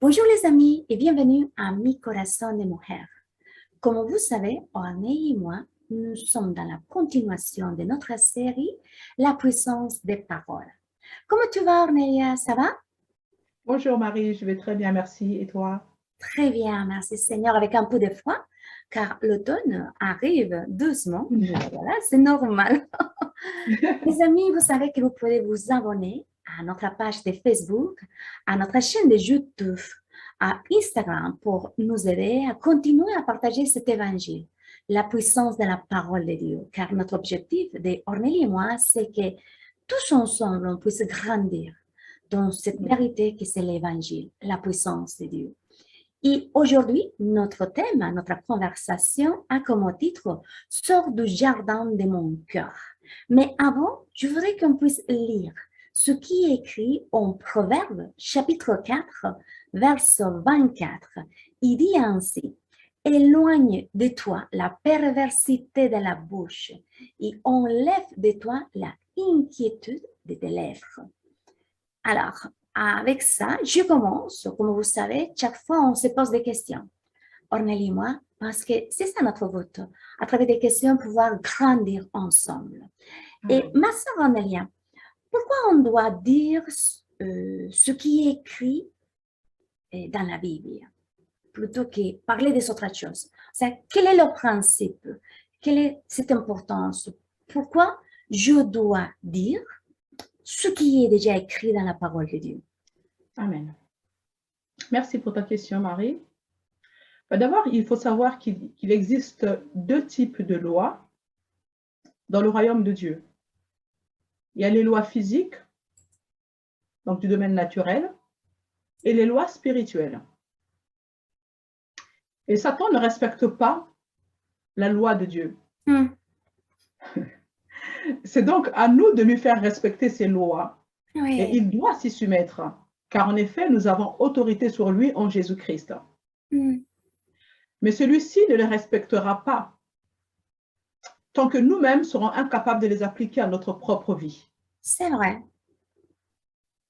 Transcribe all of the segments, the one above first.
Bonjour les amis et bienvenue à Mi Corazón de Mujer. Comme vous savez, Ornella et moi, nous sommes dans la continuation de notre série La puissance des paroles. Comment tu vas, Ornella? Ça va? Bonjour Marie, je vais très bien, merci. Et toi? Très bien, merci Seigneur, avec un peu de froid, car l'automne arrive doucement, mais voilà, c'est normal. Les amis, vous savez que vous pouvez vous abonner à notre page de Facebook, à notre chaîne de YouTube, à Instagram pour nous aider à continuer à partager cet évangile, la puissance de la parole de Dieu. Car notre objectif de Ornélie et moi, c'est que tous ensemble, on puisse grandir dans cette vérité que c'est l'évangile, la puissance de Dieu. Et aujourd'hui, notre thème, notre conversation a comme titre Sors du jardin de mon cœur. Mais avant, je voudrais qu'on puisse lire ce qui est écrit en Proverbe, chapitre 4, verset 24. Il dit ainsi, éloigne de toi la perversité de la bouche et enlève de toi la inquiétude de tes lèvres. Alors, avec ça, je commence. Comme vous savez, chaque fois, on se pose des questions. Ornélie et moi, parce que c'est ça notre but. À travers des questions, pouvoir grandir ensemble. Et ma sœur Ornélia, pourquoi on doit dire ce qui est écrit dans la Bible plutôt que parler des autres choses? Quel est le principe? Quelle est cette importance? Pourquoi je dois dire ce qui est déjà écrit dans la parole de Dieu? Amen. Merci pour ta question, Marie. D'abord, il faut savoir qu'il existe deux types de lois dans le royaume de Dieu. Il y a les lois physiques, donc du domaine naturel, et les lois spirituelles. Et Satan ne respecte pas la loi de Dieu. C'est donc à nous de lui faire respecter ses lois. Oui. Et il doit s'y soumettre, car en effet, nous avons autorité sur lui en Jésus-Christ. Mais celui-ci ne les respectera pas tant que nous-mêmes serons incapables de les appliquer à notre propre vie. C'est vrai.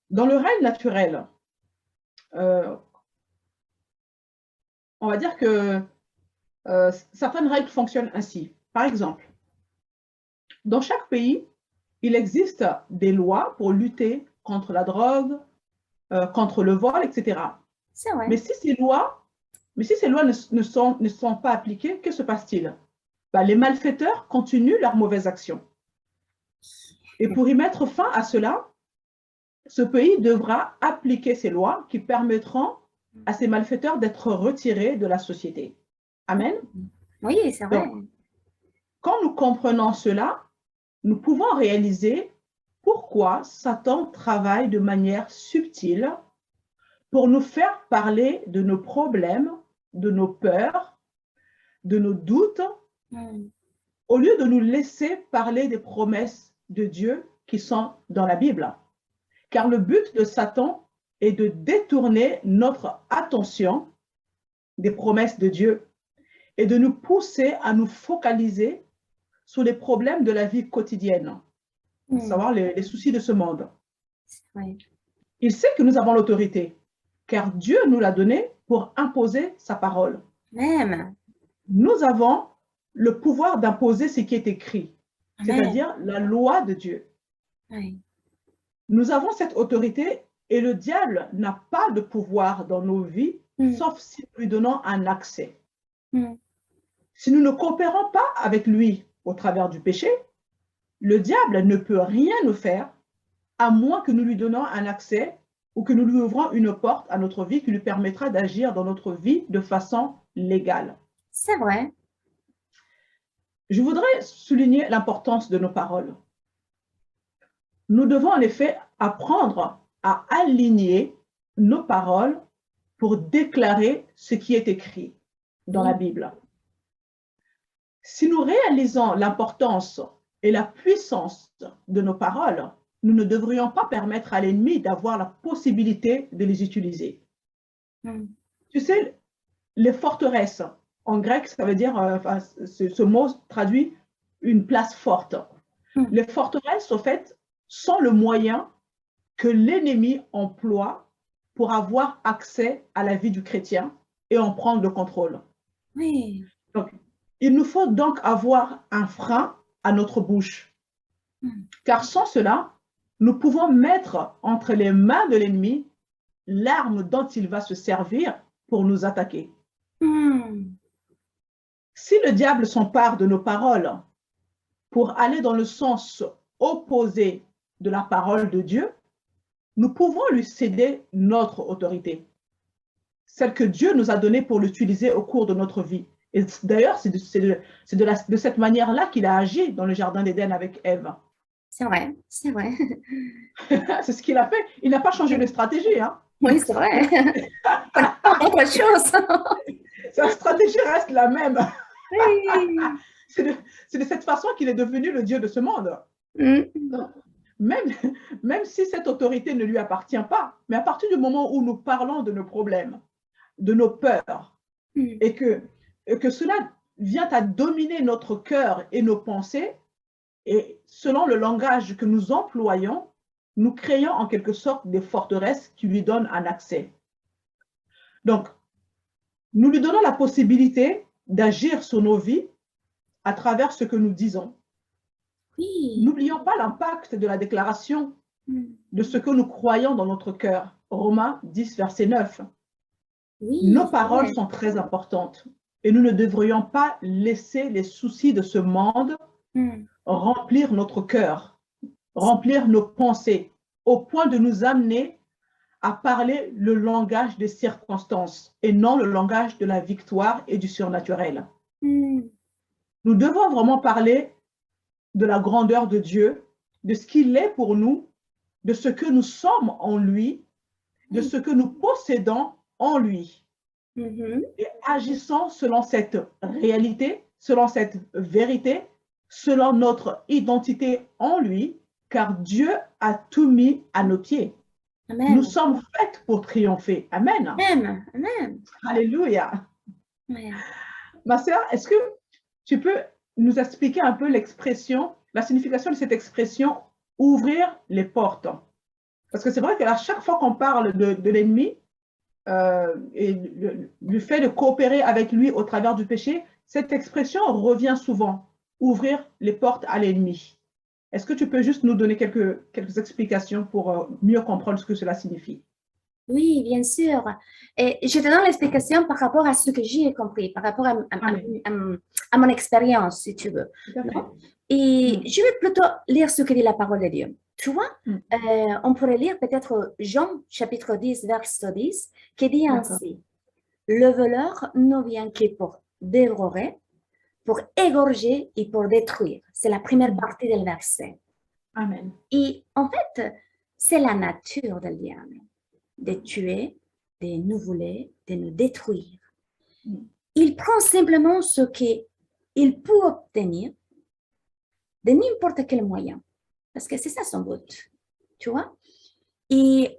Dans le règne naturel, on va dire que certaines règles fonctionnent ainsi. Par exemple, dans chaque pays, il existe des lois pour lutter contre la drogue, contre le vol, etc. C'est vrai. Mais si ces lois ne sont pas appliquées, que se passe-t-il? Les malfaiteurs continuent leurs mauvaises actions. Et pour y mettre fin à cela, ce pays devra appliquer ces lois qui permettront à ces malfaiteurs d'être retirés de la société. Amen. Oui, c'est vrai. Donc, quand nous comprenons cela, nous pouvons réaliser pourquoi Satan travaille de manière subtile pour nous faire parler de nos problèmes, de nos peurs, de nos doutes, au lieu de nous laisser parler des promesses de Dieu qui sont dans la Bible. Car le but de Satan est de détourner notre attention des promesses de Dieu et de nous pousser à nous focaliser sur les problèmes de la vie quotidienne, à savoir les soucis de ce monde. Oui. Il sait que nous avons l'autorité, car Dieu nous l'a donnée pour imposer sa parole. Même. Nous avons le pouvoir d'imposer ce qui est écrit, c'est-à-dire la loi de Dieu. Oui. Nous avons cette autorité et le diable n'a pas de pouvoir dans nos vies, sauf si nous lui donnons un accès. Si nous ne coopérons pas avec lui au travers du péché, le diable ne peut rien nous faire à moins que nous lui donnons un accès ou que nous lui ouvrons une porte à notre vie qui lui permettra d'agir dans notre vie de façon légale. C'est vrai. Je voudrais souligner l'importance de nos paroles. Nous devons en effet apprendre à aligner nos paroles pour déclarer ce qui est écrit dans la Bible. Si nous réalisons l'importance et la puissance de nos paroles, nous ne devrions pas permettre à l'ennemi d'avoir la possibilité de les utiliser. Tu sais, les forteresses, en grec, ça veut dire, ce mot traduit une place forte. Les forteresses, au fait, sont le moyen que l'ennemi emploie pour avoir accès à la vie du chrétien et en prendre le contrôle. Oui. Donc, il nous faut donc avoir un frein à notre bouche, car sans cela, nous pouvons mettre entre les mains de l'ennemi l'arme dont il va se servir pour nous attaquer. Si le diable s'empare de nos paroles pour aller dans le sens opposé de la parole de Dieu, nous pouvons lui céder notre autorité, celle que Dieu nous a donnée pour l'utiliser au cours de notre vie. Et d'ailleurs, c'est de cette manière-là qu'il a agi dans le jardin d'Éden avec Ève. C'est vrai, c'est vrai. C'est ce qu'il a fait. Il n'a pas changé de stratégie. Hein. Oui, c'est vrai. Autre chose. Sa stratégie reste la même. Oui. C'est de cette façon qu'il est devenu le Dieu de ce monde. Même si cette autorité ne lui appartient pas, mais à partir du moment où nous parlons de nos problèmes, de nos peurs, et que cela vient à dominer notre cœur et nos pensées, et selon le langage que nous employons, nous créons en quelque sorte des forteresses qui lui donnent un accès. Donc, nous lui donnons la possibilité d'agir sur nos vies à travers ce que nous disons. Oui. N'oublions pas l'impact de la déclaration de ce que nous croyons dans notre cœur. Romains 10, verset 9. Oui, nos paroles sont très importantes et nous ne devrions pas laisser les soucis de ce monde remplir notre cœur, remplir nos pensées, au point de nous amener à parler le langage des circonstances et non le langage de la victoire et du surnaturel. Nous devons vraiment parler de la grandeur de Dieu, de ce qu'il est pour nous, de ce que nous sommes en lui, de ce que nous possédons en lui. Et agissons selon cette réalité, selon cette vérité, selon notre identité en lui, car Dieu a tout mis à nos pieds. Amen. Nous sommes faits pour triompher. Amen. Amen. Amen. Alléluia. Amen. Ma sœur, est-ce que tu peux nous expliquer un peu l'expression, la signification de cette expression « ouvrir les portes » ? Parce que c'est vrai qu'à chaque fois qu'on parle de l'ennemi et le fait de coopérer avec lui au travers du péché, cette expression revient souvent, ouvrir les portes à l'ennemi. Est-ce que tu peux juste nous donner quelques explications pour mieux comprendre ce que cela signifie? Oui, bien sûr. Et je te donne l'explication par rapport à ce que j'ai compris, par rapport à mon expérience, si tu veux. Et je vais plutôt lire ce que dit la parole de Dieu. Tu vois, on pourrait lire peut-être Jean, chapitre 10, verset 10, qui dit ainsi, « Le voleur ne vient que pour dévorer, pour égorger et pour détruire. » C'est la première partie du verset. Amen. Et en fait, c'est la nature du diable, de tuer, de nous voler, de nous détruire. Il prend simplement ce qu'il peut obtenir de n'importe quel moyen, parce que c'est ça son but, tu vois. Et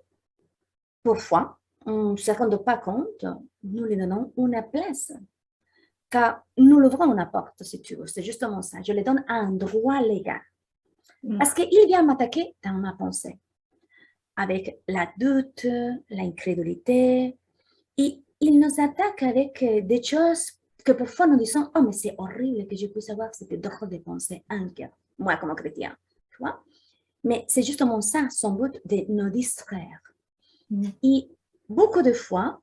parfois, on ne se rend pas compte, nous lui donnons une place, car nous l'ouvrons une porte, si tu veux, c'est justement ça, je lui donne un droit légal, parce qu'il vient m'attaquer dans ma pensée, avec la doute, l'incrédulité, et il nous attaque avec des choses que parfois nous disons, oh mais c'est horrible que je puisse avoir cette drôle de pensée, moi comme chrétien, tu vois. Mais c'est justement ça, son but, de nous distraire. Et beaucoup de fois,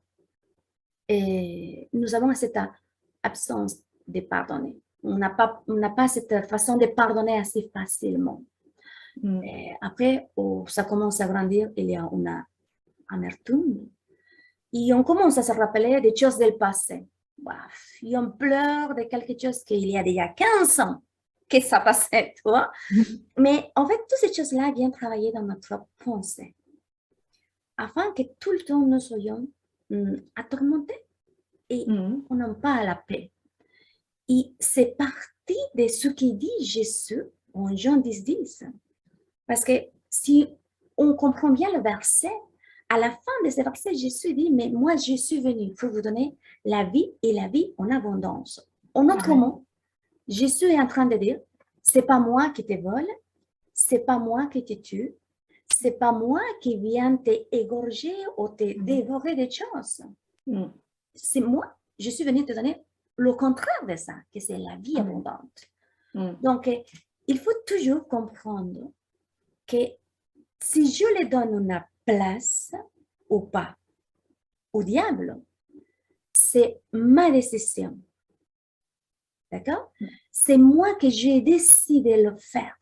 nous avons cette absence de pardonner. On n'a pas cette façon de pardonner assez facilement. Et après, ça commence à grandir, il y a une amertume. Et on commence à se rappeler des choses du passé. Et on pleure de quelque chose qu'il y a déjà 15 ans que ça passait, tu vois. Mais en fait, toutes ces choses-là viennent travailler dans notre pensée afin que tout le temps nous soyons atormentés et on n'a pas la paix. Et c'est parti de ce qu'il dit Jésus en Jean 10, 10. Parce que si on comprend bien le verset, à la fin de ce verset, Jésus dit, mais moi, je suis venu pour vous donner la vie et la vie en abondance. En autre mot, Jésus est en train de dire, c'est pas moi qui te vole, c'est pas moi qui te tue, c'est pas moi qui viens t'égorger ou te dévorer des choses. C'est moi, je suis venue te donner le contraire de ça, que c'est la vie abondante. Donc, il faut toujours comprendre que si je les donne une place ou pas au diable, c'est ma décision. D'accord? C'est moi que j'ai décidé de le faire.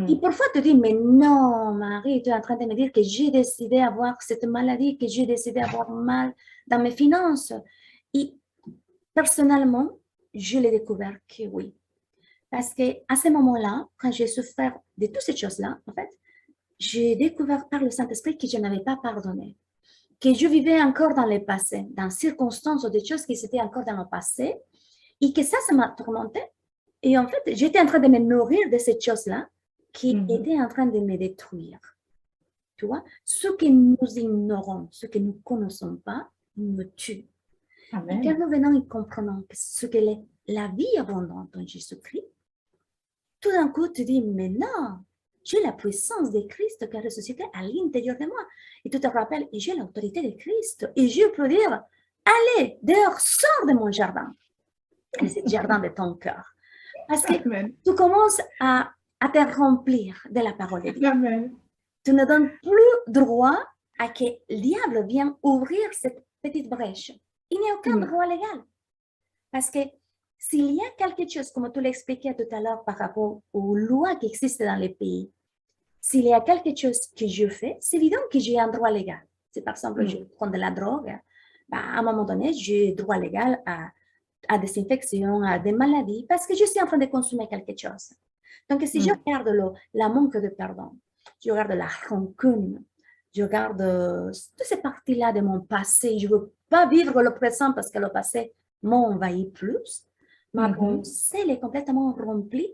Et parfois, tu dis, mais non, Marie, tu es en train de me dire que j'ai décidé d'avoir cette maladie, que j'ai décidé d'avoir mal dans mes finances. Et personnellement, je l'ai découvert que oui. Parce qu'à ce moment-là, quand j'ai souffert de toutes ces choses-là, en fait, j'ai découvert par le Saint-Esprit que je n'avais pas pardonné, que je vivais encore dans le passé, dans circonstances ou des choses qui étaient encore dans le passé, et que ça m'a tourmenté. Et en fait, j'étais en train de me nourrir de ces choses-là qui étaient en train de me détruire. Tu vois, ce que nous ignorons, ce que nous ne connaissons pas, nous tuent. Et quand nous venons et comprenons ce qu'est la vie abondante en Jésus-Christ, tout d'un coup, tu dis, mais non, j'ai la puissance de Christ qui a ressuscité à l'intérieur de moi. Et tu te rappelles, et j'ai l'autorité de Christ. Et je peux dire, allez, dehors, sors de mon jardin. Et c'est le jardin de ton cœur. Parce que tu commences à te remplir de la parole de Dieu. Tu ne donnes plus droit à que le diable vienne ouvrir cette petite brèche. Il n'y a aucun droit légal. Parce que s'il y a quelque chose, comme tu l'expliquais tout à l'heure par rapport aux lois qui existent dans les pays, s'il y a quelque chose que je fais, c'est évident que j'ai un droit légal. Si par exemple, je prends de la drogue, à un moment donné, j'ai droit légal à des infections, à des maladies, parce que je suis en train de consommer quelque chose. Donc, si je regarde la manque de pardon, je regarde la rancune, je regarde toutes ces parties-là de mon passé, je ne veux pas vivre le présent parce que le passé m'envahit plus. Ma pensée est complètement remplie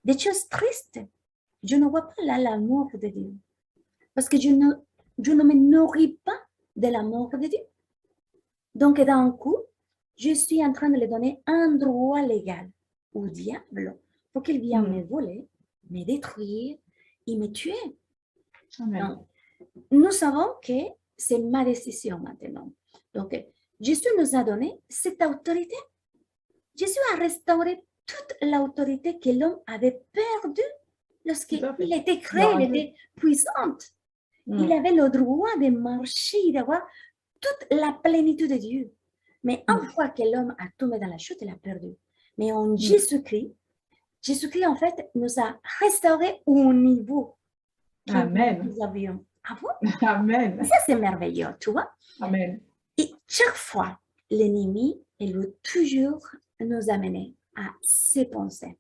des choses tristes. Je ne vois pas là l'amour de Dieu. Parce que je ne me nourris pas de l'amour de Dieu. Donc, d'un coup, je suis en train de lui donner un droit légal au diable pour qu'il vienne me voler, me détruire et me tuer. Donc, nous savons que c'est ma décision maintenant. Donc, Jésus nous a donné cette autorité. Jésus a restauré toute l'autorité que l'homme avait perdue lorsqu'il était créé, il était puissant. Il avait le droit de marcher, d'avoir toute la plénitude de Dieu. Mais une fois que l'homme a tombé dans la chute, il a perdu. Mais en Jésus-Christ, Jésus-Christ, en fait, nous a restaurés au niveau que nous avions avant. Amen. Ça, c'est merveilleux, tu vois. Amen. Et chaque fois, l'ennemi, il veut toujours nous amener à ses pensées.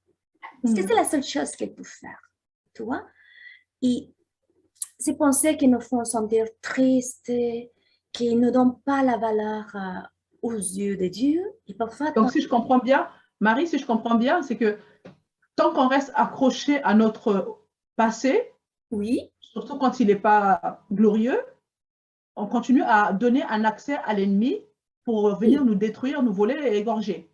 Parce que c'est la seule chose qu'il peut faire, tu vois. Et ces pensées qui nous font sentir tristes, qui ne donnent pas la valeur aux yeux de Dieu. Et parfois, donc, si je comprends bien, Marie, si je comprends bien, c'est que tant qu'on reste accroché à notre passé, surtout quand il n'est pas glorieux, on continue à donner un accès à l'ennemi pour venir nous détruire, nous voler et égorger.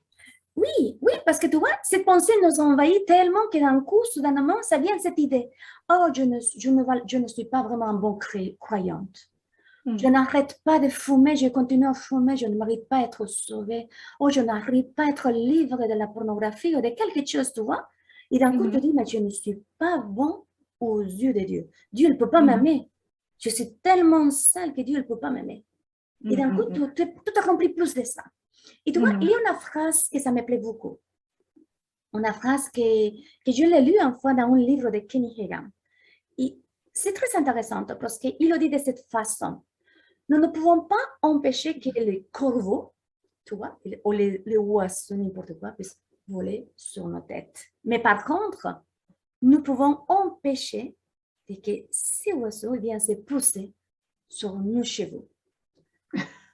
Oui, parce que tu vois, cette pensée nous envahit tellement que d'un coup, soudainement, ça vient cette idée. Oh, je ne suis pas vraiment une bonne croyante. Je n'arrête pas de fumer, je continue à fumer, je ne m'arrive pas à être sauvée. Oh, je n'arrive pas à être libre de la pornographie ou de quelque chose, tu vois. Et d'un coup, tu dis, mais je ne suis pas bon aux yeux de Dieu. Dieu ne peut pas m'aimer. Je suis tellement sale que Dieu ne peut pas m'aimer. Et d'un coup, tout te remplit plus de ça. Et tu vois, il y a une phrase que ça me plaît beaucoup. Une phrase que je l'ai lue une fois dans un livre de Kenny Hagan. Et c'est très intéressant parce qu'il le dit de cette façon. Nous ne pouvons pas empêcher que les corbeaux, tu vois, ou les oiseaux, n'importe quoi, puissent voler sur nos têtes. Mais par contre, nous pouvons empêcher que ces oiseaux viennent se pousser sur nos cheveux.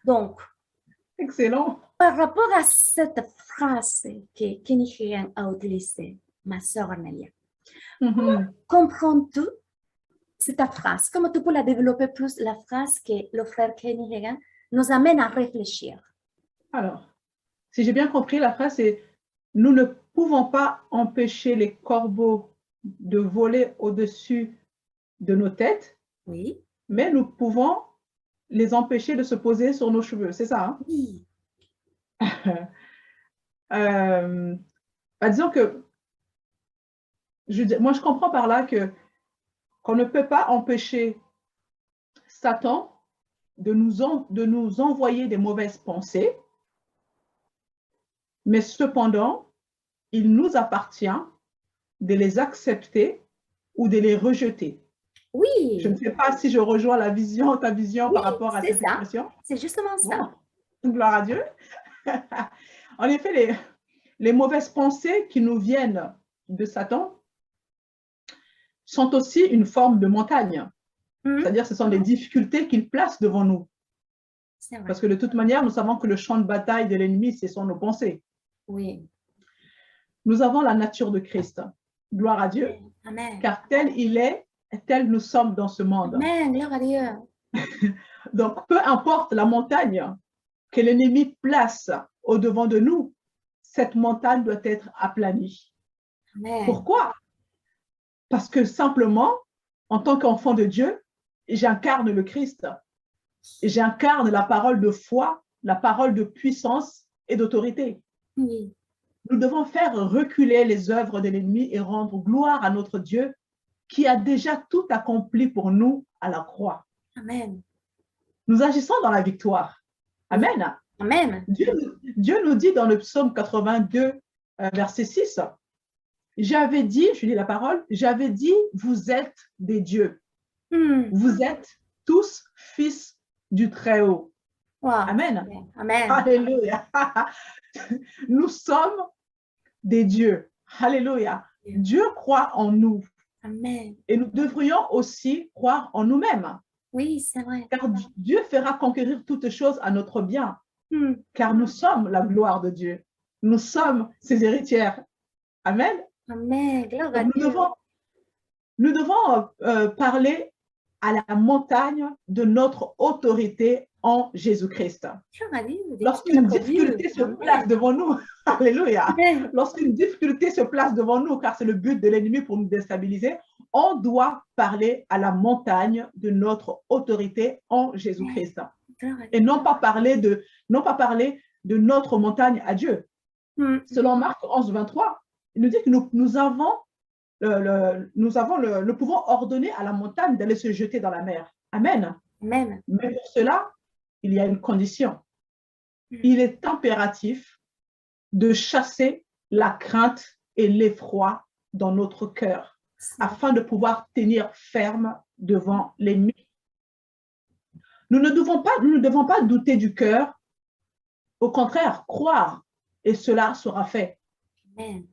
Donc, excellent. Par rapport à cette phrase que Kenny Hagan a utilisée, ma sœur Arnelia, comprends-tu cette phrase? Comment tu peux la développer plus, la phrase que le frère Kenny Hagan nous amène à réfléchir? Alors, si j'ai bien compris, la phrase c'est « Nous ne pouvons pas empêcher les corbeaux de voler au-dessus de nos têtes, Oui. mais nous pouvons les empêcher de se poser sur nos cheveux. C'est ça, Oui. hein? Disons que, moi, je comprends par là qu'on ne peut pas empêcher Satan de nous envoyer des mauvaises pensées, mais cependant, il nous appartient de les accepter ou de les rejeter. Oui. Je ne sais pas si je rejoins ta vision Oui, par rapport à c'est cette ça. expression. C'est justement ça. Bon, gloire à Dieu. En effet, les mauvaises pensées qui nous viennent de Satan sont aussi une forme de montagne. C'est-à-dire, ce sont des difficultés qu'il place devant nous. C'est vrai. Parce que de toute manière, nous savons que le champ de bataille de l'ennemi, ce sont nos pensées. Oui. Nous avons la nature de Christ. Gloire à Dieu. Amen. Car tel il est, tel nous sommes dans ce monde. Amen. Gloire à Dieu. Donc, peu importe la montagne que l'ennemi place au-devant de nous, cette montagne doit être aplanie. Amen. Pourquoi? Parce que simplement, en tant qu'enfant de Dieu, j'incarne le Christ. Et j'incarne la parole de foi, la parole de puissance et d'autorité. Oui. Nous devons faire reculer les œuvres de l'ennemi et rendre gloire à notre Dieu qui a déjà tout accompli pour nous à la croix. Amen. Nous agissons dans la victoire. Amen. Amen. Dieu nous dit dans le psaume 82, verset 6, j'avais dit, je lis la parole, j'avais dit, vous êtes des dieux. Vous êtes tous fils du Très-Haut. Wow. Amen. Amen. Alléluia. Nous sommes des dieux. Alléluia. Dieu croit en nous. Amen. Et nous devrions aussi croire en nous-mêmes. Oui, c'est vrai. Car Dieu fera conquérir toutes choses à notre bien. Car nous sommes la gloire de Dieu. Nous sommes ses héritières. Amen. Amen. Gloire à Donc, Dieu. nous devons parler à la montagne de notre autorité en Jésus-Christ. Lorsqu'une difficulté se place devant nous, alléluia, lorsqu'une difficulté se place devant nous, car c'est le but de l'ennemi pour nous déstabiliser, on doit parler à la montagne de notre autorité en Jésus-Christ. Et non pas parler de notre montagne à Dieu. Selon Marc 11, 23, il nous dit que nous pouvons ordonner à la montagne d'aller se jeter dans la mer. Amen. Amen. Mais pour cela, il y a une condition. Il est impératif de chasser la crainte et l'effroi dans notre cœur afin de pouvoir tenir ferme devant l'ennemi. Nous ne devons pas douter du cœur. Au contraire, croire et cela sera fait. Amen.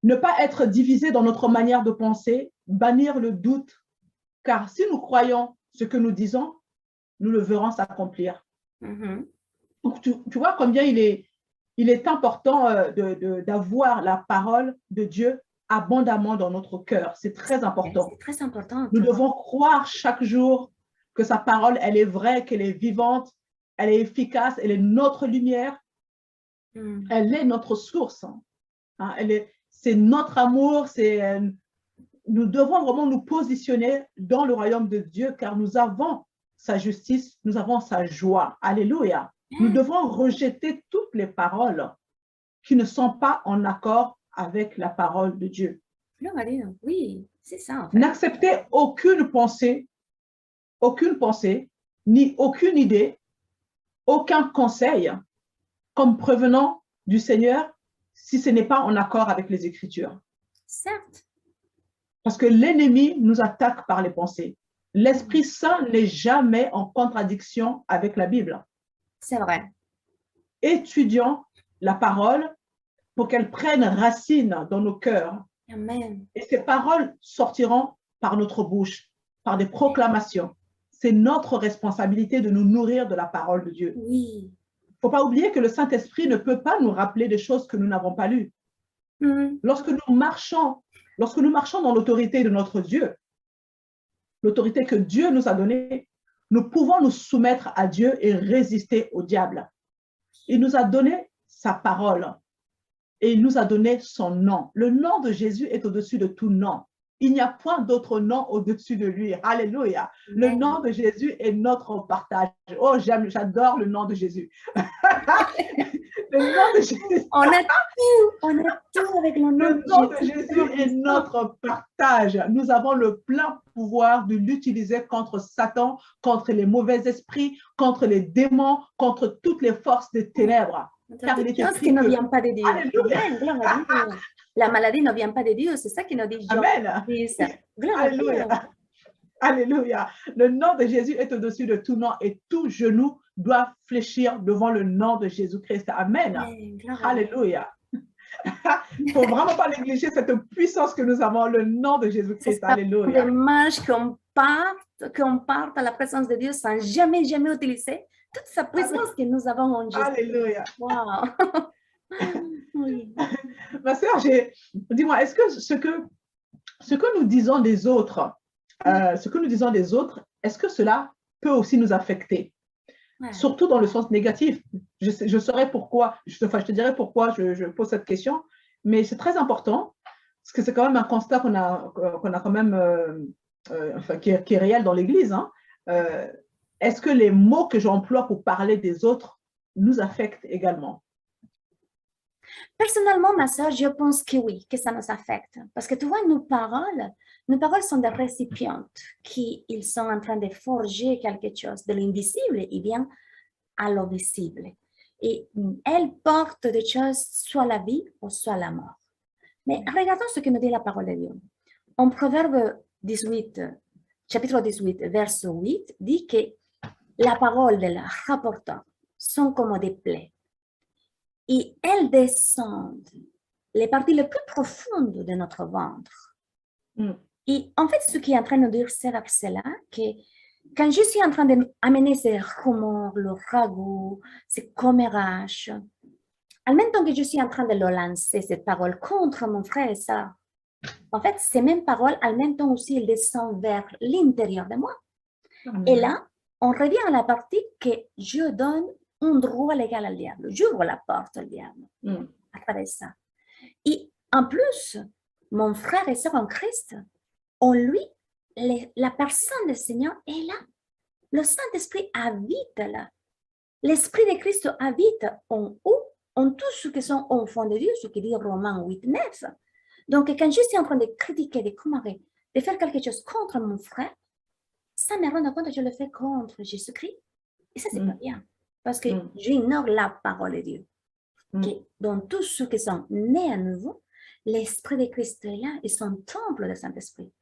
Ne pas être divisé dans notre manière de penser, bannir le doute, car si nous croyons ce que nous disons, nous le verrons s'accomplir. Donc, tu vois combien il est important d'avoir la parole de Dieu abondamment dans notre cœur. C'est très important. C'est très important. Nous devons croire chaque jour que sa parole, elle est vraie, qu'elle est vivante, elle est efficace, elle est notre lumière, elle est notre source. Hein, c'est notre amour, nous devons vraiment nous positionner dans le royaume de Dieu car nous avons sa justice, nous avons sa joie. Alléluia. Nous devons rejeter toutes les paroles qui ne sont pas en accord avec la parole de Dieu. Oui, c'est ça. En fait. N'acceptez aucune pensée, ni aucune idée, aucun conseil comme provenant du Seigneur si ce n'est pas en accord avec les Écritures. Certes. Parce que l'ennemi nous attaque par les pensées. L'Esprit Saint n'est jamais en contradiction avec la Bible. C'est vrai. Étudions la parole pour qu'elle prenne racine dans nos cœurs. Amen. Et ces paroles sortiront par notre bouche, par des proclamations. C'est notre responsabilité de nous nourrir de la parole de Dieu. Oui. Il ne faut pas oublier que le Saint-Esprit ne peut pas nous rappeler des choses que nous n'avons pas lues. Lorsque nous marchons dans l'autorité de notre Dieu, l'autorité que Dieu nous a donnée, nous pouvons nous soumettre à Dieu et résister au diable. Il nous a donné sa parole et il nous a donné son nom. Le nom de Jésus est au-dessus de tout nom. Il n'y a point d'autre nom au-dessus de lui. Alléluia. Le nom de Jésus est notre partage. Oh, j'adore le nom de Jésus. Le nom de Jésus. On a tout avec le nom Le nom de Jésus est notre partage. Nous avons le plein pouvoir de l'utiliser contre Satan, contre les mauvais esprits, contre les démons, contre toutes les forces des ténèbres. Car il est écrit qui ne vient pas de Dieu. Alléluia. La maladie ne vient pas de Dieu, c'est ça qui nous dit Jean. Amen. Alléluia. Alléluia. Le nom de Jésus est au-dessus de tout nom et tout genou doit fléchir devant le nom de Jésus-Christ. Amen. Alléluia. Il ne faut vraiment pas négliger cette puissance que nous avons, le nom de Jésus-Christ. Alléluia. C'est dommage qu'on parte à la présence de Dieu sans jamais utiliser toute sa puissance que nous avons en Jésus. Alléluia. Wow. Oui. Ma sœur, dis-moi, est-ce que ce que nous disons des autres, est-ce que cela peut aussi nous affecter? Ouais. Surtout dans le sens négatif. Je saurais pourquoi, je te dirais pourquoi je pose cette question, mais c'est très important, parce que c'est quand même un constat qu'on a quand même, qui est réel dans l'Église. Hein. Est-ce que les mots que j'emploie pour parler des autres nous affectent également? Personnellement, ma soeur, je pense que oui, que ça nous affecte. Parce que tu vois, nos paroles sont des récipients qui ils sont en train de forger quelque chose de l'invisible et bien à le visible. Et elles portent des choses, soit la vie ou soit la mort. Mais regardons ce que nous dit la parole de Dieu. En Proverbe 18, chapitre 18, verset 8, dit que la parole de la rapporteur sont comme des plaies. Et elles descendent les parties les plus profondes de notre ventre. Et en fait, ce qui est en train de dire ce verset-là, que quand je suis en train d'amener ces rumeurs, le ragoût, ces commérages, en même temps que je suis en train de le lancer, cette parole contre mon frère et ça, en fait, ces mêmes paroles, en même temps aussi, elles descendent vers l'intérieur de moi. Et là, on revient à la partie que je donne un droit légal al diable. J'ouvre la porte au diable à travers ça. Et en plus, mon frère et sœur en Christ, en lui, la personne du Seigneur est là. Le Saint-Esprit habite là. L'Esprit de Christ habite en eux, en tous ceux qui sont enfants de Dieu, ce qui dit Romains 8, 9. Donc, quand je suis en train de critiquer, de commérer, de faire quelque chose contre mon frère, ça me rend compte que je le fais contre Jésus-Christ. Et ça, c'est pas bien. Parce que j'ignore la parole de Dieu. Que dans tous ceux qui sont nés à nouveau, l'Esprit de Christ est là, ils sont temple du Saint-Esprit.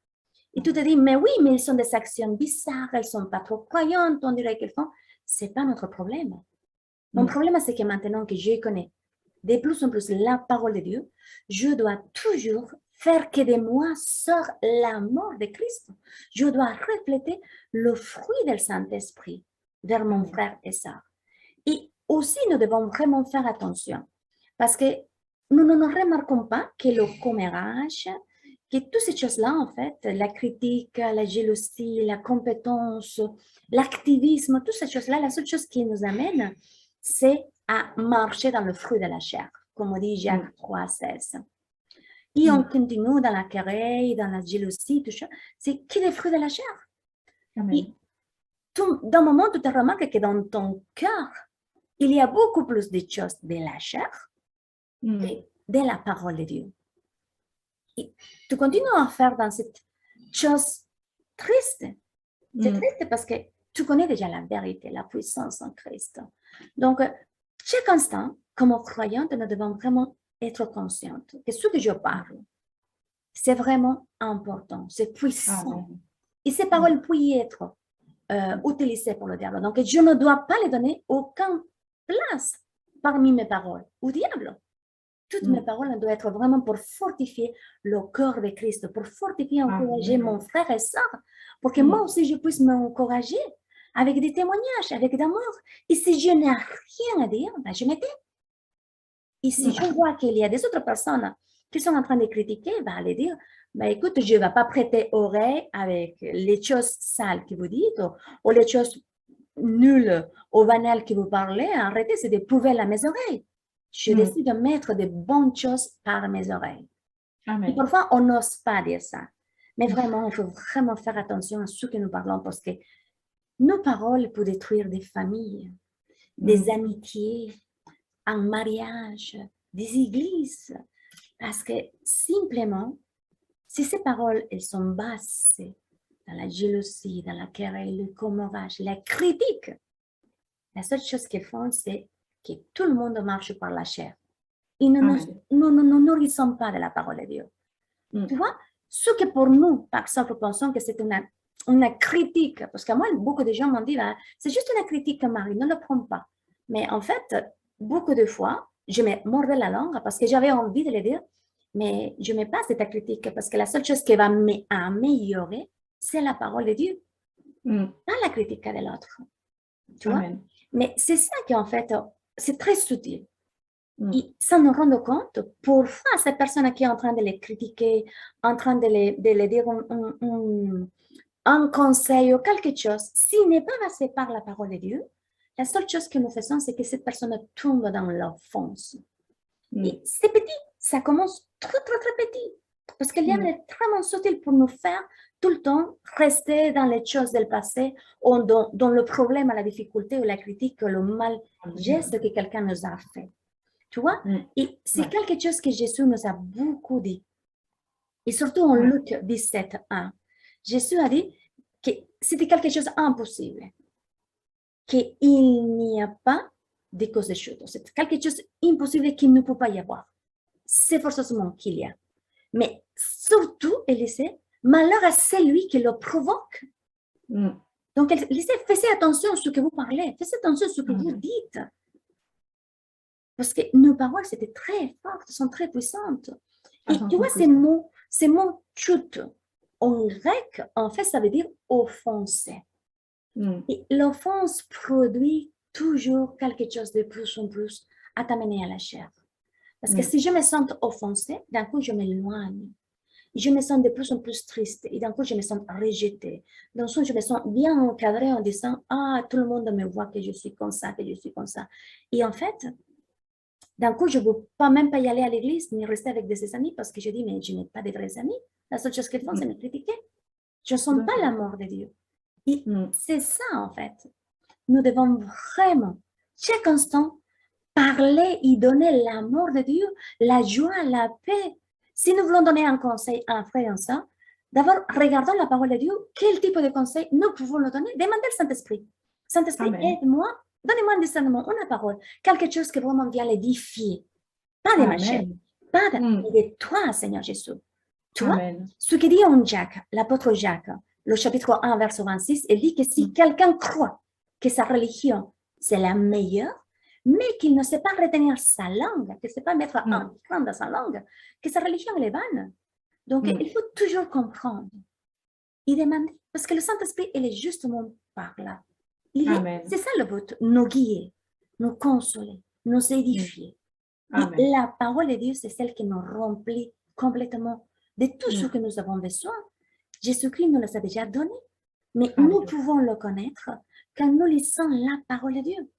Et tu te dis, mais oui, mais ils sont des actions bizarres, elles ne sont pas trop croyantes, on dirait qu'elles font. Ce n'est pas notre problème. Mon problème, c'est que maintenant que je connais de plus en plus la parole de Dieu, je dois toujours faire que de moi sort l'amour de Christ. Je dois refléter le fruit du Saint-Esprit vers mon frère et sœur. Et aussi, nous devons vraiment faire attention parce que nous ne remarquons pas que le commérage, que toutes ces choses-là, en fait, la critique, la jalousie, la compétence, l'activisme, toutes ces choses-là, la seule chose qui nous amène, c'est à marcher dans le fruit de la chair, comme dit Jacques 3, 16. Et on continue dans la querelle, dans la jalousie, tout ça. C'est qui les fruits de la chair? Et d'un moment, tu te remarques que dans ton cœur, il y a beaucoup plus de choses de la chair que de la parole de Dieu. Et tu continues à faire dans cette chose triste. C'est triste parce que tu connais déjà la vérité, la puissance en Christ. Donc, chaque instant, comme croyante, nous devons vraiment être conscientes que ce que je parle, c'est vraiment important, c'est puissant. Et ces paroles peuvent être utilisées pour le diable. Donc, je ne dois pas les donner aucune place parmi mes paroles au diable. Toutes mes paroles doivent être vraiment pour fortifier le corps de Christ, pour fortifier et encourager mon frère et sœur, pour que moi aussi je puisse m'encourager avec des témoignages, avec d'amour. Et si je n'ai rien à dire, ben je me tais. Et si je vois qu'il y a des autres personnes qui sont en train de critiquer, ben aller dire, ben écoute, je ne vais pas prêter oreille avec les choses sales que vous dites ou les choses nulles ou banales que vous parlez. Arrêtez, c'est des poubelles à mes oreilles. Je décide de mettre de bonnes choses par mes oreilles. Amen. Et parfois, on n'ose pas dire ça. Mais vraiment, il faut vraiment faire attention à ce que nous parlons parce que nos paroles peuvent détruire des familles, des amitiés, un mariage, des églises. Parce que simplement, si ces paroles, elles sont basées dans la jalousie, dans la querelle, le commérage, la critique, la seule chose qu'ils font, c'est que tout le monde marche par la chair. Et nous ne nous nourrissons pas de la parole de Dieu. Tu vois, ce que pour nous, par exemple, pensons que c'est une critique, parce que moi, beaucoup de gens m'ont dit, bah, c'est juste une critique, Marie, ne le prends pas. Mais en fait, beaucoup de fois, je me mordais la langue parce que j'avais envie de le dire, mais je ne mets pas cette critique parce que la seule chose qui va m'améliorer, c'est la parole de Dieu, pas la critique de l'autre. Tu vois? Mais c'est ça qu'en fait, c'est très subtil. Et sans nous rendre compte, parfois, cette personne qui est en train de les critiquer, en train de les dire un conseil ou quelque chose, s'il n'est pas passé par la parole de Dieu, la seule chose que nous faisons, c'est que cette personne tombe dans l'offense. Et c'est petit, ça commence très, très, très petit. Parce qu'il y a est vraiment subtil pour nous faire tout le temps rester dans les choses du passé ou dans le problème, la difficulté ou la critique, le mal geste que quelqu'un nous a fait. Tu vois? Et c'est quelque chose que Jésus nous a beaucoup dit. Et surtout en Luc 17, 1. Jésus a dit que c'était quelque chose d'impossible. Qu'il n'y a pas de cause de chute. C'est quelque chose d'impossible qu'il ne peut pas y avoir. C'est forcément qu'il y a. Mais surtout, Élisée, malheur à celui qui le provoque. Donc, Élisée, faites attention à ce que vous parlez. Faites attention à ce que vous dites. Parce que nos paroles, c'était très fortes, sont très puissantes. Et tu vois, ces mots chute, en grec, en fait, ça veut dire offenser. Et l'offense produit toujours quelque chose de plus en plus à t'amener à la chair. Parce que si je me sens offensée, d'un coup, je m'éloigne. Je me sens de plus en plus triste et d'un coup, je me sens rejetée. D'un coup, je me sens bien encadrée en disant, ah, tout le monde me voit que je suis comme ça, que je suis comme ça. Et en fait, d'un coup, je ne veux pas même pas y aller à l'église ni rester avec des amis parce que je dis, mais je n'ai pas de vrais amis. La seule chose qu'ils font, c'est me critiquer. Je ne sens pas l'amour de Dieu. Et c'est ça, en fait. Nous devons vraiment, chaque instant, parler et donner l'amour de Dieu, la joie, la paix. Si nous voulons donner un conseil à un frère et à un soeur, d'abord, regardons la parole de Dieu. Quel type de conseil nous pouvons le donner? Demandez au Saint-Esprit. Saint-Esprit, aide-moi. Donnez-moi un discernement, une parole, quelque chose qui vraiment vient l'édifier. Pas de ma chair, pas de toi, Seigneur Jésus. Tu vois, ce que dit en Jacques, l'apôtre Jacques, le chapitre 1, verset 26, il dit que si quelqu'un croit que sa religion, c'est la meilleure, mais qu'il ne sait pas retenir sa langue, qu'il ne sait pas mettre un point dans sa langue, que sa religion, elle est vanne. Donc, il faut toujours comprendre et demander, parce que le Saint-Esprit, il est justement par là. C'est ça le but, nous guider, nous consoler, nous édifier. Et la parole de Dieu, c'est celle qui nous remplit complètement de tout ce que nous avons besoin. Jésus-Christ nous les a déjà donnés, mais nous pouvons le connaître quand nous lisons la parole de Dieu.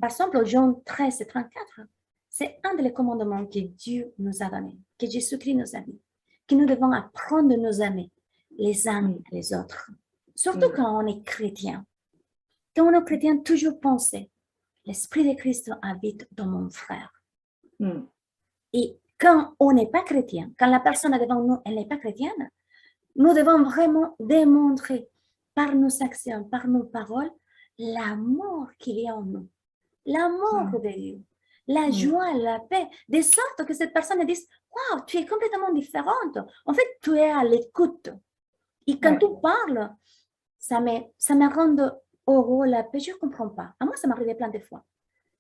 Par exemple, Jean 13 et 34, c'est un des commandements que Dieu nous a donné, que Jésus-Christ nous a dit, que nous devons apprendre de nous aimer les uns les autres, surtout quand on est chrétien. Quand on est chrétien, toujours penser, l'Esprit de Christ habite dans mon frère. Et quand on n'est pas chrétien, quand la personne devant nous, elle n'est pas chrétienne, nous devons vraiment démontrer par nos actions, par nos paroles, l'amour qu'il y a en nous, l'amour de Dieu, la joie, la paix, de sorte que cette personne dise, wow, tu es complètement différente. En fait, tu es à l'écoute. Et quand tu parles, ça me rend heureux, la paix, je ne comprends pas. À moi, ça m'arrivait plein de fois.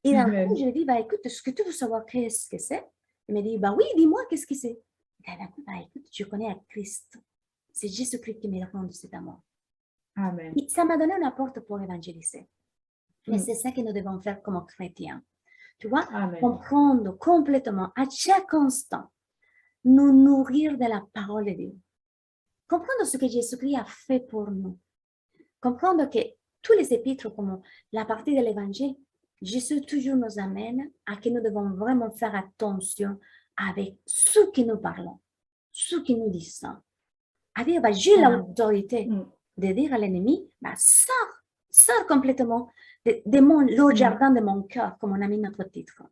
Et d'un coup, je lui dis, bah, écoute, est-ce que tu veux savoir qu'est-ce que c'est? Il me dit, bah oui, dis-moi, qu'est-ce que c'est? Et d'un coup, bah, écoute, je connais à Christ. C'est Jésus-Christ qui me rend cet amour. Amen. Et ça m'a donné une porte pour évangéliser. Mais c'est ça que nous devons faire comme chrétiens. Tu vois, comprendre complètement, à chaque instant, nous nourrir de la parole de Dieu. Comprendre ce que Jésus-Christ a fait pour nous. Comprendre que tous les épîtres, comme la partie de l'évangile, Jésus toujours nous amène à que nous devons vraiment faire attention avec ce que nous parlons, ce que nous disons, avec, j'ai l'autorité de dire à l'ennemi, sors complètement de le jardin de mon cœur, comme on a mis notre titre.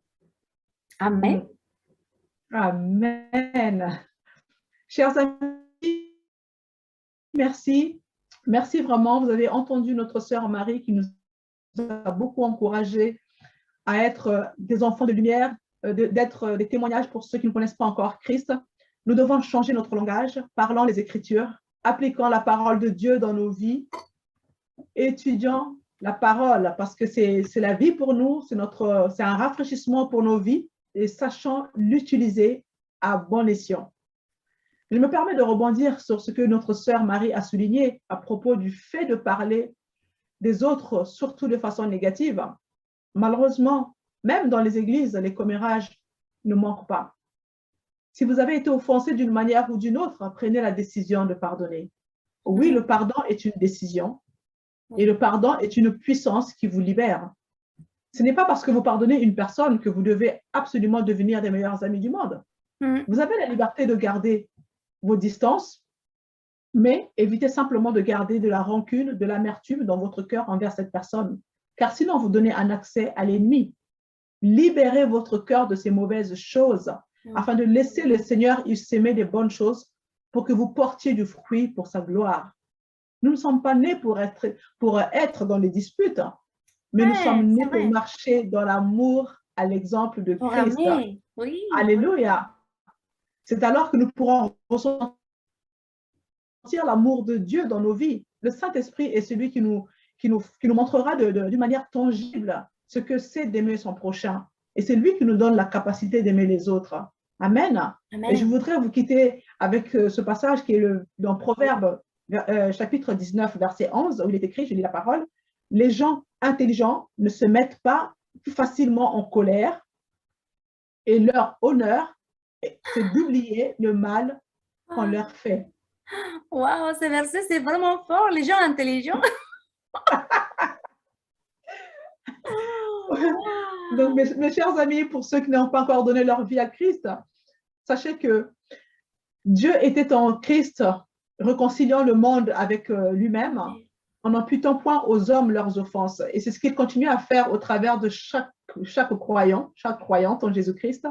Amen. Amen. Chers amis, merci. Merci vraiment. Vous avez entendu notre sœur Marie qui nous a beaucoup encouragés à être des enfants de lumière, d'être des témoignages pour ceux qui ne connaissent pas encore Christ. Nous devons changer notre langage, parlant les Écritures, appliquant la parole de Dieu dans nos vies, étudiant la parole, parce que c'est la vie pour nous, c'est un rafraîchissement pour nos vies, et sachant l'utiliser à bon escient. Je me permets de rebondir sur ce que notre sœur Marie a souligné à propos du fait de parler des autres, surtout de façon négative. Malheureusement, même dans les églises, les commérages ne manquent pas. Si vous avez été offensé d'une manière ou d'une autre, prenez la décision de pardonner. Oui, le pardon est une décision et le pardon est une puissance qui vous libère. Ce n'est pas parce que vous pardonnez une personne que vous devez absolument devenir des meilleurs amis du monde. Vous avez la liberté de garder vos distances, mais évitez simplement de garder de la rancune, de l'amertume dans votre cœur envers cette personne, car sinon vous donnez un accès à l'ennemi. Libérez votre cœur de ces mauvaises choses afin de laisser le Seigneur y s'aimer des bonnes choses pour que vous portiez du fruit pour sa gloire. Nous ne sommes pas nés pour être dans les disputes, mais nous sommes nés pour marcher dans l'amour à l'exemple de Christ. Oui. Alléluia. C'est alors que nous pourrons ressentir l'amour de Dieu dans nos vies. Le Saint-Esprit est celui qui nous montrera d'une manière tangible ce que c'est d'aimer son prochain. Et c'est lui qui nous donne la capacité d'aimer les autres. Amen. Et je voudrais vous quitter avec ce passage qui est dans Proverbes, chapitre 19, verset 11, où il est écrit, je lis la parole, « Les gens intelligents ne se mettent pas facilement en colère et leur honneur, c'est d'oublier le mal qu'on leur fait. » Wow, ce verset, c'est vraiment fort. Les gens intelligents. Donc, mes chers amis, pour ceux qui n'ont pas encore donné leur vie à Christ, sachez que Dieu était en Christ, réconciliant le monde avec lui-même, en n'imputant point aux hommes leurs offenses. Et c'est ce qu'il continue à faire au travers de chaque croyant, chaque croyante en Jésus-Christ.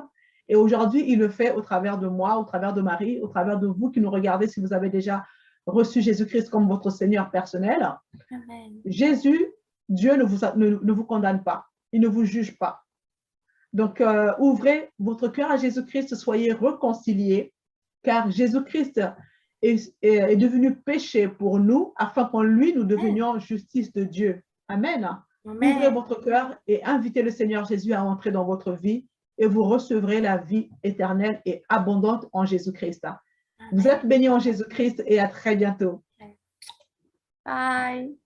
Et aujourd'hui, il le fait au travers de moi, au travers de Marie, au travers de vous qui nous regardez si vous avez déjà reçu Jésus-Christ comme votre Seigneur personnel. Amen. Jésus, Dieu ne vous condamne pas. Il ne vous juge pas. Donc, ouvrez votre cœur à Jésus-Christ, soyez réconciliés, car Jésus-Christ est devenu péché pour nous, afin qu'en lui, nous devenions justice de Dieu. Amen. Amen. Ouvrez votre cœur et invitez le Seigneur Jésus à entrer dans votre vie et vous recevrez la vie éternelle et abondante en Jésus-Christ. Vous êtes bénis en Jésus-Christ et à très bientôt. Bye.